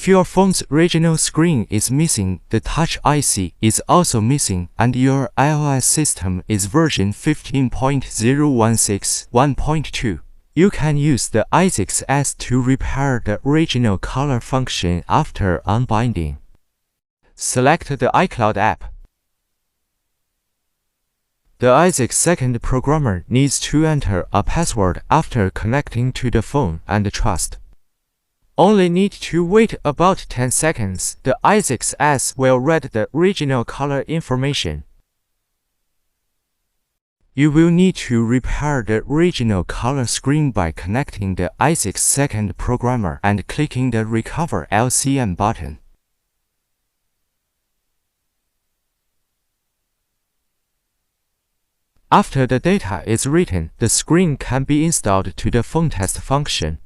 If your phone's original screen is missing, the Touch IC is also missing, and your iOS system is version 15.016.1.2, you can use the i2c to repair the original color function after unbinding. Select the iCloud app. The i2c second programmer needs to enter a password after connecting to the phone and trust. Only need to wait about 10 seconds. The i2c will read the original color information. You will need to repair the original color screen by connecting the i2c second programmer and clicking the Recover LCM button. After the data is written, the screen can be installed to the phone test function.